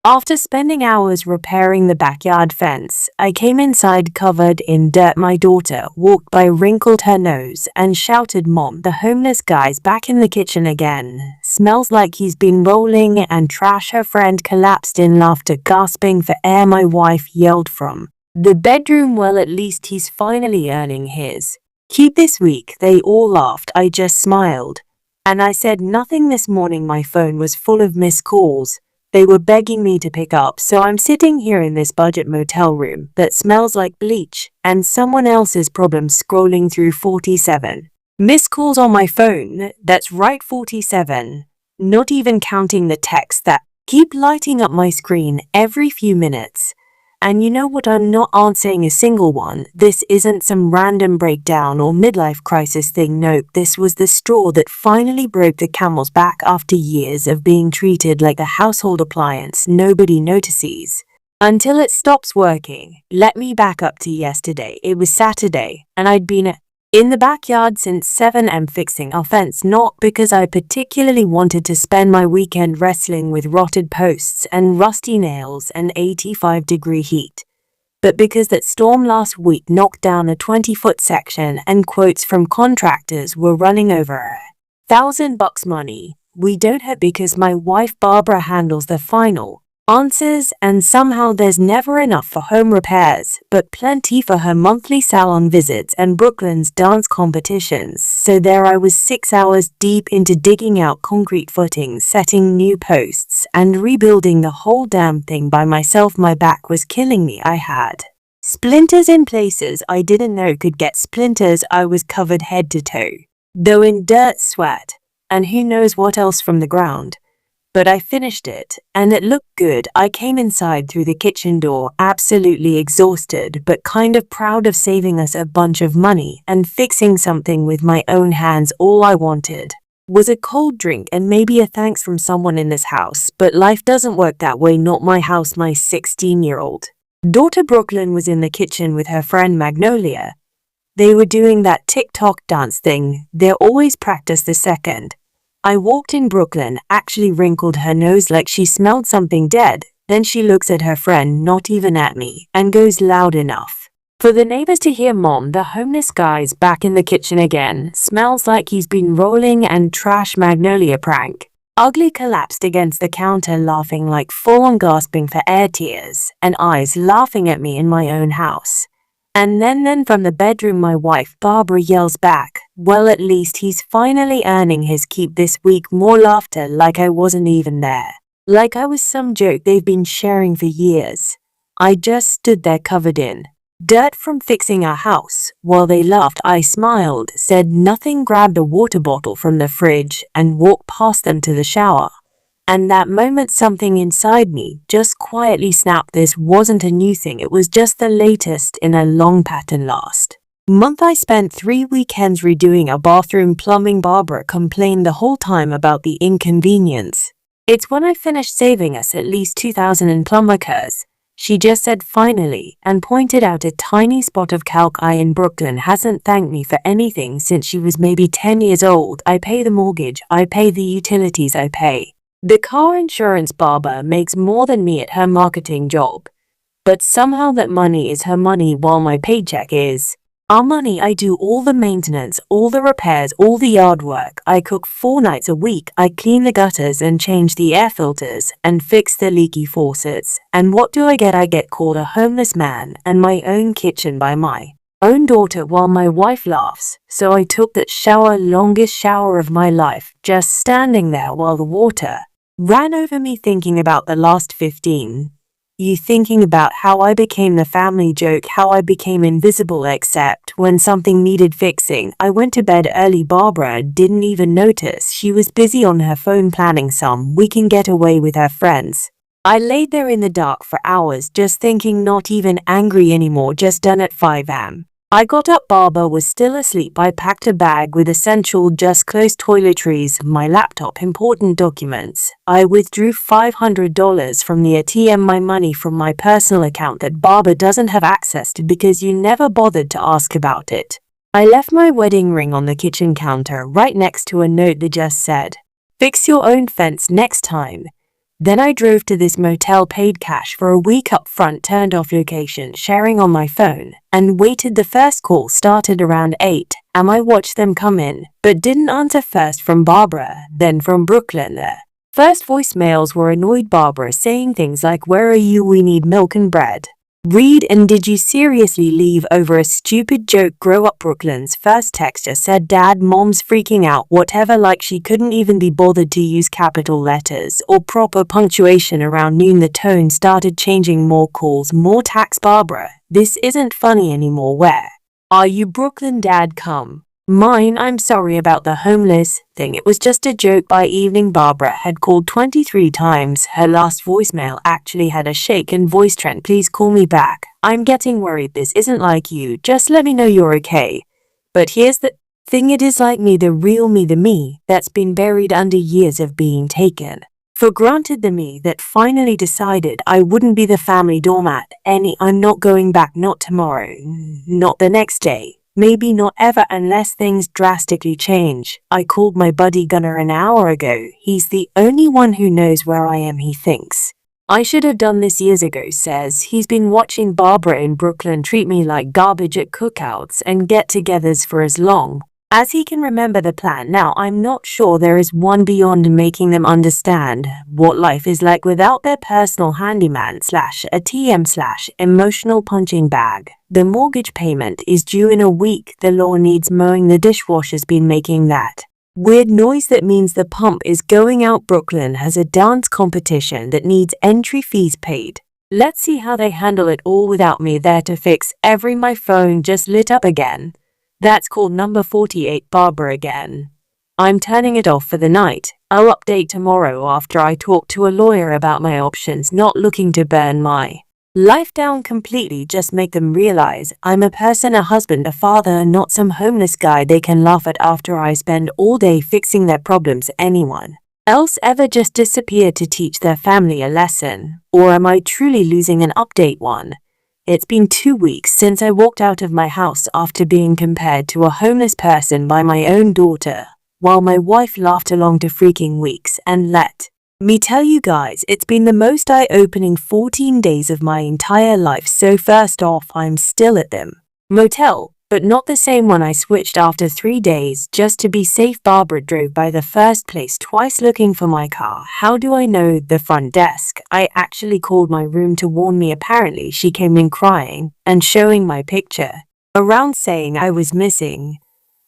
After spending hours repairing the backyard fence, I came inside covered in dirt. My daughter walked by, wrinkled her nose, and shouted, "Mom, the homeless guy's back in the kitchen again. Smells like he's been rolling and trash." Her friend collapsed in laughter, gasping for air. My wife yelled from the bedroom, "Well, at least he's finally earning his keep this week." They all laughed. I just smiled. And I said nothing. This morning my phone was full of missed calls. They were begging me to pick up, so I'm sitting here in this budget motel room that smells like bleach and someone else's problem, scrolling through 47 missed calls on my phone. That's right, 47. Not even counting the texts that keep lighting up my screen every few minutes. And you know what? I'm not answering a single one. This isn't some random breakdown or midlife crisis thing. Nope, this was the straw that finally broke the camel's back after years of being treated like a household appliance nobody notices until it stops working. Let me back up to yesterday. It was Saturday, and I'd been in the backyard since 7 a.m. fixing our fence, not because I particularly wanted to spend my weekend wrestling with rotted posts and rusty nails and 85-degree heat, but because that storm last week knocked down a 20-foot section and quotes from contractors were running over $1,000 money. We don't have, because my wife Barbara handles the final answers, and somehow there's never enough for home repairs, but plenty for her monthly salon visits and Brooklyn's dance competitions. So there I was, 6 hours deep into digging out concrete footings, setting new posts, and rebuilding the whole damn thing by myself. My back was killing me. I had splinters in places I didn't know could get splinters. I was covered head to toe, though in dirt, sweat, and who knows what else from the ground. But I finished it, and it looked good. I came inside through the kitchen door, absolutely exhausted, but kind of proud of saving us a bunch of money and fixing something with my own hands. All I wanted was a cold drink and maybe a thanks from someone in this house, but life doesn't work that way. Not my house. My 16-year-old daughter Brooklyn was in the kitchen with her friend Magnolia. They were doing that TikTok dance thing. They're always practice the second I walked in. Brooklyn actually wrinkled her nose like she smelled something dead. Then she looks at her friend, not even at me, and goes loud enough for the neighbors to hear, "Mom, the homeless guy's back in the kitchen again. Smells like he's been rolling and trash." Magnolia prank ugly collapsed against the counter, laughing like full-on, gasping for air, tears and eyes laughing at me in my own house. And then from the bedroom my wife Barbara yells back, "Well, at least he's finally earning his keep this week." More laughter, like I wasn't even there, like I was some joke they've been sharing for years. I just stood there covered in dirt from fixing our house. While they laughed, I smiled, said nothing, grabbed a water bottle from the fridge, and walked past them to the shower. And that moment something inside me just quietly snapped. This wasn't a new thing, it was just the latest in a long pattern. Last month I spent 3 weekends redoing our bathroom plumbing. Barbara complained the whole time about the inconvenience. It's when I finished saving us at least $2,000 in plumber's, she just said finally, and pointed out a tiny spot of calc. In Brooklyn hasn't thanked me for anything since she was maybe 10 years old. I pay the mortgage, I pay the utilities, I pay the car insurance. Barbara makes more than me at her marketing job, but somehow that money is her money while my paycheck is our money. I do all the maintenance, all the repairs, all the yard work. I cook 4 nights a week. I clean the gutters and change the air filters and fix the leaky faucets. And what do I get? I get called a homeless man and my own kitchen by my own daughter while my wife laughs. So I took that shower, longest shower of my life, just standing there while the water ran over me, thinking about the last 15 you thinking about how I became the family joke, how I became invisible except when something needed fixing. I went to bed early. Barbara didn't even notice. She was busy on her phone planning some weekend getaway with her friends. I laid there in the dark for hours just thinking, not even angry anymore, just done. At 5 a.m. I got up. Barbara was still asleep. I packed a bag with essential, just closed toiletries, my laptop, important documents. I withdrew $500 from the ATM, my money from my personal account that Barbara doesn't have access to because you never bothered to ask about it. I left my wedding ring on the kitchen counter right next to a note that just said, "Fix your own fence next time." Then I drove to this motel, paid cash for a week up front, turned off location sharing on my phone, and waited. The first call started around 8, and I watched them come in, but didn't answer. First from Barbara, then from Brooklyn. The first voicemails were annoyed Barbara saying things like, "Where are you? We need milk and bread." Read and "Did you seriously leave over a stupid joke? Grow up." Brooklyn's first texter said, "Dad, Mom's freaking out," whatever, like she couldn't even be bothered to use capital letters or proper punctuation. Around noon the tone started changing. More calls, more tax. "Barbara, this isn't funny anymore. Where are you?" Brooklyn, "Dad, come." "Mine, I'm sorry about the homeless thing. It was just a joke." By evening Barbara had called 23 times. Her last voicemail actually had a shaken voice. "Trent, please call me back. I'm getting worried. This isn't like you. Just let me know you're okay. But here's the thing, it is like me, the real me, the me that's been buried under years of being taken for granted, the me that finally decided I wouldn't be the family doormat I'm not going back, not tomorrow, not the next day. Maybe not ever, unless things drastically change." I called my buddy Gunnar an hour ago. "He's the only one who knows where I am. He thinks I should have done this years ago. Says he's been watching Barbara in Brooklyn treat me like garbage at cookouts and get-togethers for as long as he can remember. The plan now, I'm not sure there is one beyond making them understand what life is like without their personal handyman / ATM / emotional punching bag. The mortgage payment is due in a week. The lawn needs mowing. The dishwasher's been making that weird noise that means the pump is going out. Brooklyn has a dance competition that needs entry fees paid. Let's see how they handle it all without me there to fix every. My phone just lit up again. That's call number 48, Barbara again. I'm turning it off for the night. I'll update tomorrow after I talk to a lawyer about my options. Not looking to burn my life down completely, just make them realize I'm a person, a husband, a father, and not some homeless guy they can laugh at after I spend all day fixing their problems. Anyone else ever just disappear to teach their family a lesson? Or am I truly losing an update one? It's been 2 weeks since I walked out of my house after being compared to a homeless person by my own daughter, while my wife laughed along to freaking weeks. And let me tell you guys, it's been the most eye-opening 14 days of my entire life. So first off, I'm still at them motel, but not the same one. I switched after 3 days just to be safe. Barbara drove by the first place twice looking for my car. How do I know? The front desk. I actually called my room to warn me. Apparently she came in crying and showing my picture around saying I was missing,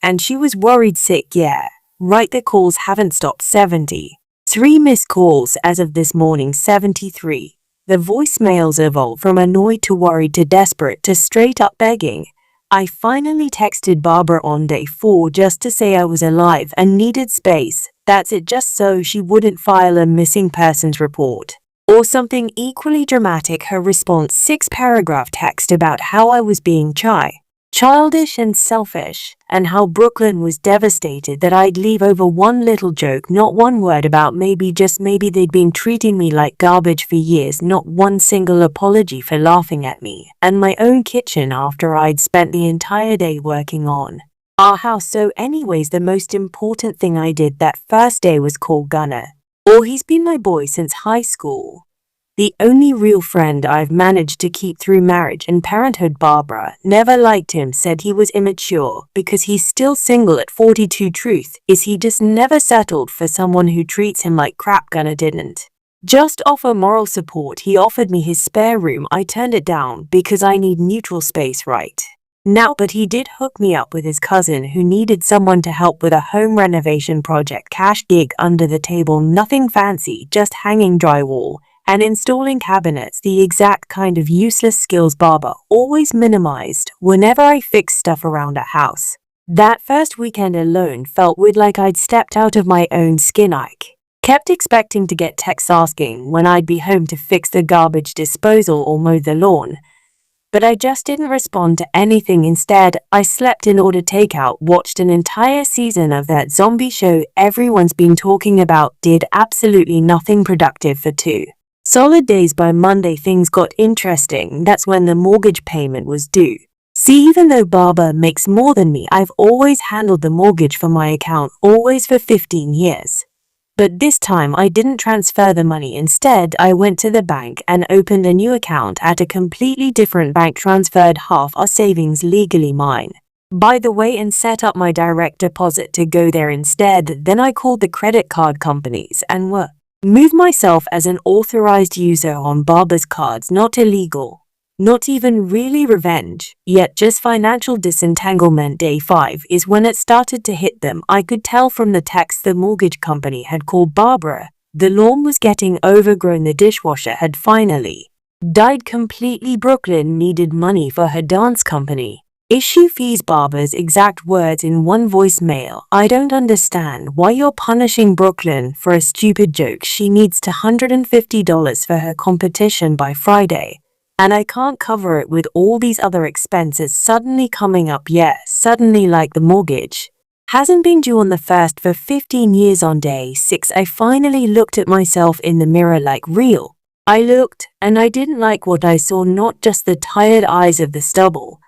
and she was worried sick. Yeah, right, the calls haven't stopped. 73 missed calls as of this morning. 73. The voicemails evolved from annoyed to worried to desperate to straight up begging. I finally texted Barbara on day 4 just to say I was alive and needed space. That's it, just so she wouldn't file a missing persons report or something equally dramatic. Her response, 6-paragraph text about how I was being childish and selfish, and how Brooklyn was devastated that I'd leave over one little joke. Not one word about maybe, just maybe, they'd been treating me like garbage for years. Not one single apology for laughing at me and my own kitchen after I'd spent the entire day working on our house. So anyways, the most important thing I did that first day was call Gunnar. Or he's been my boy since high school, the only real friend I've managed to keep through marriage and parenthood. Barbara never liked him, said he was immature because he's still single at 42. Truth is, he just never settled for someone who treats him like crap. Gunnar didn't just offer moral support, he offered me his spare room. I turned it down because I need neutral space right now, but he did hook me up with his cousin who needed someone to help with a home renovation project. Cash gig under the table, nothing fancy, just hanging drywall and installing cabinets, the exact kind of useless skills Barbara always minimized whenever I fixed stuff around a house. That first weekend alone felt weird, like I'd stepped out of my own skin. I kept expecting to get texts asking when I'd be home to fix the garbage disposal or mow the lawn, but I just didn't respond to anything. Instead, I slept in, ordered takeout, watched an entire season of that zombie show everyone's been talking about, did absolutely nothing productive for 2 solid days. By Monday things got interesting. That's when the mortgage payment was due. See, even though Barbara makes more than me, I've always handled the mortgage for my account, always for 15 years. But this time I didn't transfer the money. Instead, I went to the bank and opened a new account at a completely different bank, transferred half our savings, legally mine, by the way, and set up my direct deposit to go there instead. Then I called the credit card companies and moved myself as an authorized user on Barbara's cards. Not illegal. Not even really revenge, yet just financial disentanglement. Day 5 is when it started to hit them. I could tell from the text the mortgage company had called Barbara. The lawn was getting overgrown. The dishwasher had finally died completely. Brooklyn needed money for her dance company. Issue fees. Barbara's exact words in one voicemail: "I don't understand why you're punishing Brooklyn for a stupid joke. She needs $150 for her competition by Friday. And I can't cover it with all these other expenses suddenly coming up." Yeah, suddenly, like the mortgage hasn't been due on the 1st for 15 years. On day 6, I finally looked at myself in the mirror, like real. I looked, and I didn't like what I saw. Not just the tired eyes of the stubble,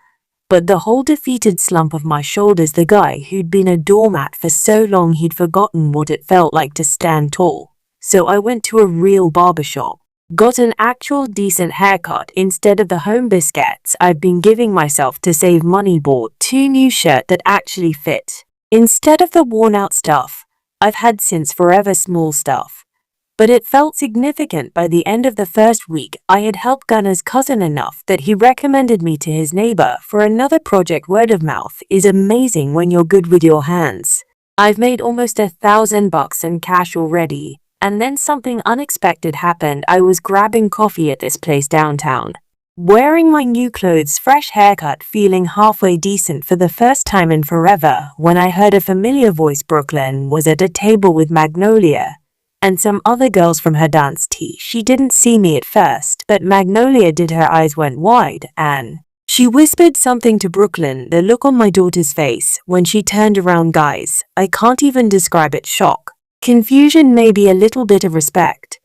but the whole defeated slump of my shoulders. The guy who'd been a doormat for so long he'd forgotten what it felt like to stand tall. So I went to a real barbershop. Got an actual decent haircut instead of the home biscuits I've been giving myself to save money. Bought 2 new shirts that actually fit, instead of the worn out stuff I've had since forever. Small stuff, but it felt significant. By the end of the first week, I had helped Gunner's cousin enough that he recommended me to his neighbor for another project. Word of mouth is amazing when you're good with your hands. I've made almost $1,000 in cash already. And then something unexpected happened. I was grabbing coffee at this place downtown, wearing my new clothes, fresh haircut, feeling halfway decent for the first time in forever, when I heard a familiar voice. Brooklyn was at a table with Magnolia and some other girls from her dance team. She didn't see me at first, but Magnolia did. Her eyes went wide, and she whispered something to Brooklyn. The look on my daughter's face when she turned around, guys, I can't even describe it. Shock, confusion, maybe a little bit of respect.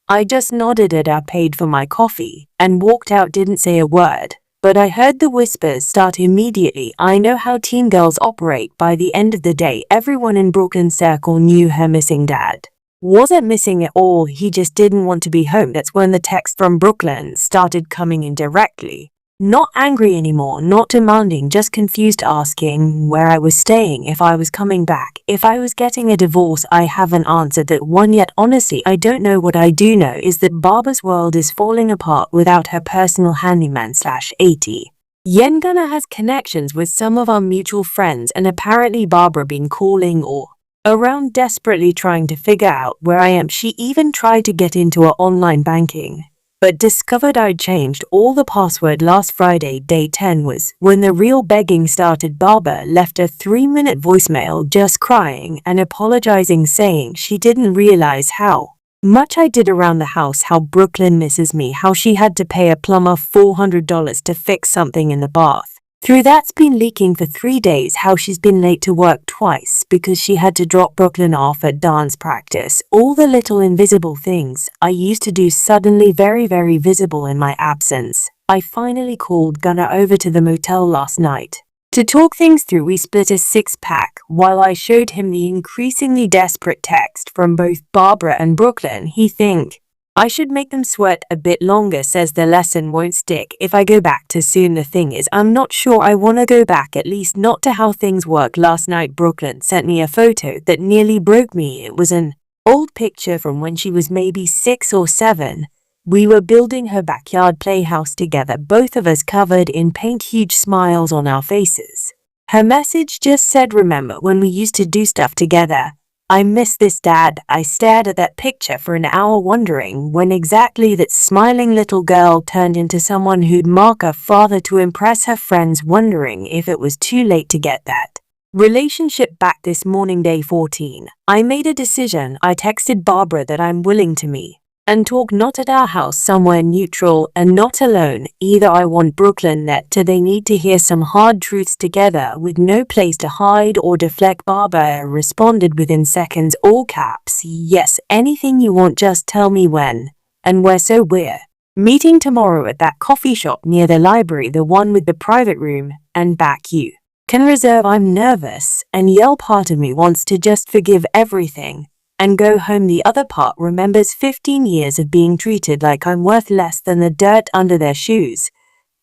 I just nodded at her, paid for my coffee, and walked out. Didn't say a word, but I heard the whispers start immediately. I know how teen girls operate. By the end of the day, everyone in Brooklyn's circle knew her missing dad wasn't missing at all. He just didn't want to be home. That's when the text from Brooklyn started coming in directly. Not angry anymore, not demanding, just confused, asking where I was staying, if I was coming back, if I was getting a divorce. I haven't answered that one yet. Honestly, I don't know. What I do know is that Barbara's world is falling apart without her personal handyman / 80. Gunner has connections with some of our mutual friends, and apparently Barbara been calling or around desperately trying to figure out where I am. She even tried to get into her online banking, but discovered I'd changed all the password. Last Friday, day 10, was when the real begging started. Barbara left a 3-minute voicemail just crying and apologizing, saying she didn't realize how much I did around the house, how Brooklyn misses me, how she had to pay a plumber $400 to fix something in the bath. Through that's been leaking for 3 days, how she's been late to work twice because she had to drop Brooklyn off at dance practice. All the little invisible things I used to do suddenly very, very visible in my absence. I finally called Gunner over to the motel last night to talk things through. We split a 6-pack while I showed him the increasingly desperate text from both Barbara and Brooklyn. He think I should make them sweat a bit longer, says the lesson won't stick if I go back too soon. The thing is, I'm not sure I want to go back, at least not to how things work. Last night Brooklyn sent me a photo that nearly broke me. It was an old picture from when she was maybe 6 or 7. We were building her backyard playhouse together, both of us covered in paint, huge smiles on our faces. Her message just said, remember when we used to do stuff together? I miss this, Dad. I stared at that picture for an hour, wondering when exactly that smiling little girl turned into someone who'd mock her father to impress her friends, wondering if it was too late to get that relationship back. This morning, day 14, I made a decision. I texted Barbara that I'm willing to meet and talk, not at our house, somewhere neutral and not alone. Either I want Brooklyn that they need to hear some hard truths together with no place to hide or deflect. Barbara responded within seconds, all caps, yes, anything you want, just tell me when and where. So we're meeting tomorrow at that coffee shop near the library, the one with the private room and back. You can reserve. I'm nervous and yell. Part of me wants to just forgive everything and go home. The other part remembers 15 years of being treated like I'm worth less than the dirt under their shoes.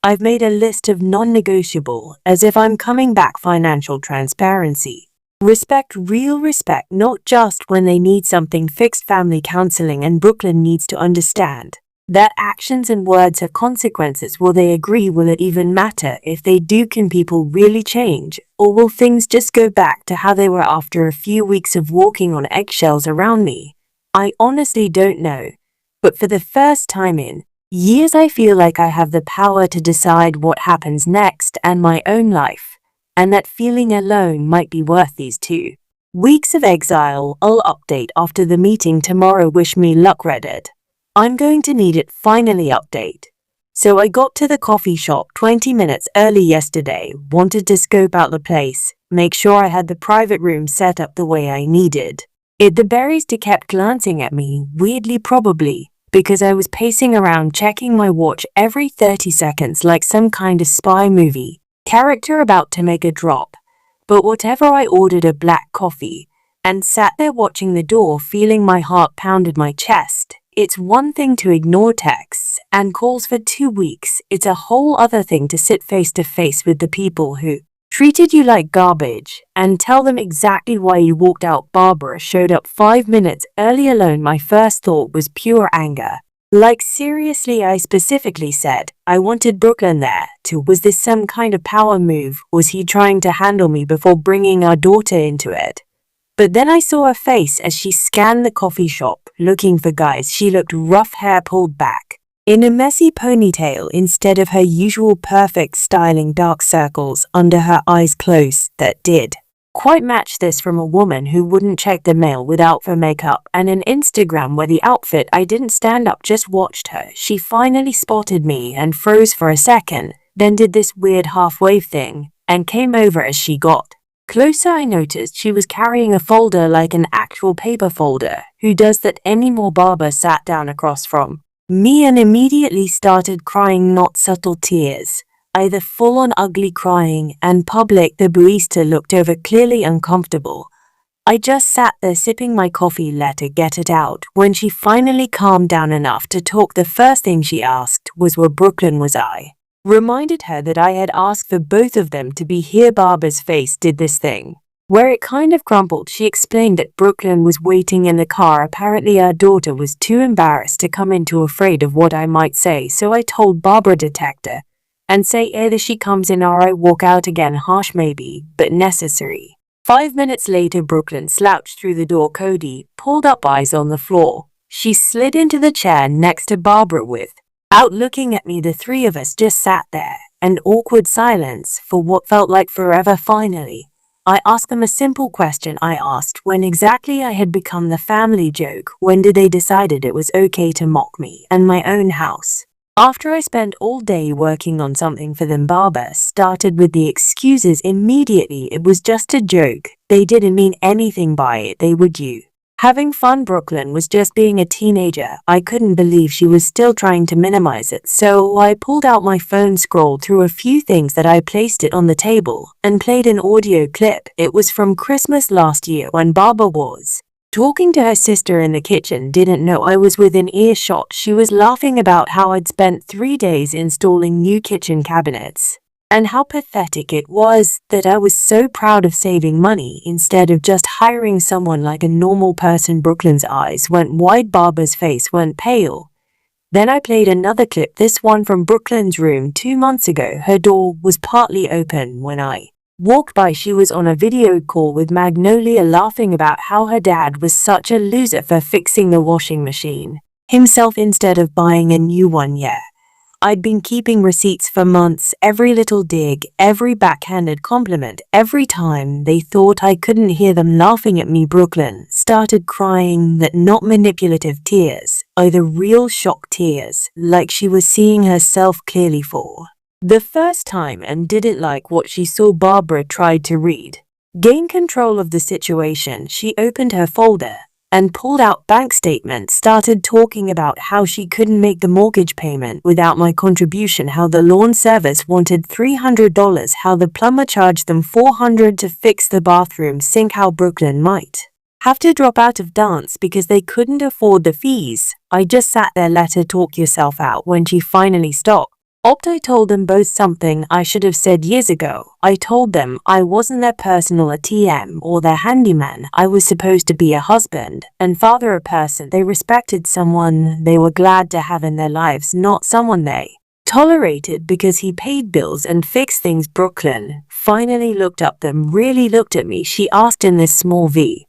I've made a list of non-negotiable, as if I'm coming back. Financial transparency. Respect, real respect, not just when they need something fixed. Family counseling, and Brooklyn needs to understand that actions and words have consequences. Will they agree? Will it even matter? If they do, can people really change? Or will things just go back to how they were after a few weeks of walking on eggshells around me? I honestly don't know. But for the first time in years, I feel like I have the power to decide what happens next and my own life. And that feeling alone might be worth these 2 weeks of exile. I'll update after the meeting tomorrow. Wish me luck, Reddit. I'm going to need it. Finally update. So I got to the coffee shop 20 minutes early yesterday. Wanted to scope out the place, make sure I had the private room set up the way I needed it. The barista kept glancing at me, weirdly, probably because I was pacing around checking my watch every 30 seconds like some kind of spy movie character about to make a drop. But whatever, I ordered a black coffee and sat there watching the door, feeling my heart pounded my chest. It's one thing to ignore texts and calls for 2 weeks. It's a whole other thing to sit face to face with the people who treated you like garbage and tell them exactly why you walked out. Barbara showed up 5 minutes early alone. My first thought was pure anger. Like, seriously, I specifically said I wanted Brooklyn there too. Was this some kind of power move? Was he trying to handle me before bringing our daughter into it? But then I saw her face as she scanned the coffee shop, looking for guys. She looked rough, hair pulled back in a messy ponytail instead of her usual perfect styling, dark circles under her eyes close that did quite match this from a woman who wouldn't check the mail without her makeup, and an Instagram where the outfit. I didn't stand up, just watched her. She finally spotted me and froze for a second, then did this weird half-wave thing and came over. As she got closer, I noticed she was carrying a folder, like an actual paper folder. Who does that anymore? Barbara sat down across from me and immediately started crying, not subtle tears, either full-on ugly crying and public. The barista looked over, clearly uncomfortable. I just sat there sipping my coffee, let her get it out. When she finally calmed down enough to talk, the first thing she asked was where Brooklyn was. I reminded her that I had asked for both of them to be here. Barbara's face did this thing where it kind of crumpled. She explained that Brooklyn was waiting in the car. Apparently our daughter was too embarrassed to come in, too afraid of what I might say. So I told Barbara to detect her and say either she comes in or I walk out again. Harsh maybe, but necessary. 5 minutes later, Brooklyn slouched through the door. Cody pulled up, eyes on the floor. She slid into the chair next to Barbara without looking at me. The 3 of us just sat there, an awkward silence for what felt like forever. Finally, I asked them a simple question. I asked when exactly I had become the family joke. When did they decided it was okay to mock me and my own house? After I spent all day working on something for them, Barbara started with the excuses immediately. It was just a joke. They didn't mean anything by it. They were having fun. Brooklyn was just being a teenager. I couldn't believe she was still trying to minimize it. So I pulled out my phone, scrolled through a few things that I placed it on the table, and played an audio clip. It was from Christmas last year when Barbara was talking to her sister in the kitchen. Didn't know I was within earshot. She was laughing about how I'd spent 3 days installing new kitchen cabinets and how pathetic it was that I was so proud of saving money instead of just hiring someone like a normal person. Brooklyn's eyes went wide. Barbara's face went pale. Then I played another clip, this one from Brooklyn's room 2 months ago. Her door was partly open when I walked by. She was on a video call with Magnolia, laughing about how her dad was such a loser for fixing the washing machine himself instead of buying a new one. Yeah, I'd been keeping receipts for months. Every little dig, every backhanded compliment, every time they thought I couldn't hear them laughing at me. Brooklyn started crying, that not manipulative tears, either real shock tears, like she was seeing herself clearly for the first time and didn't like what she saw. Barbara tried to gain control of the situation. She opened her folder and pulled out bank statements, started talking about how she couldn't make the mortgage payment without my contribution, how the lawn service wanted $300, how the plumber charged them $400 to fix the bathroom sink, how Brooklyn might have to drop out of dance because they couldn't afford the fees. I just sat there, let her talk yourself out when she finally stopped. I told them both something I should have said years ago. I told them I wasn't their personal ATM or their handyman. I was supposed to be a husband and father, a person they respected, someone they were glad to have in their lives, not someone they tolerated because he paid bills and fixed things. Brooklyn finally looked up them, really looked at me. She asked in this small V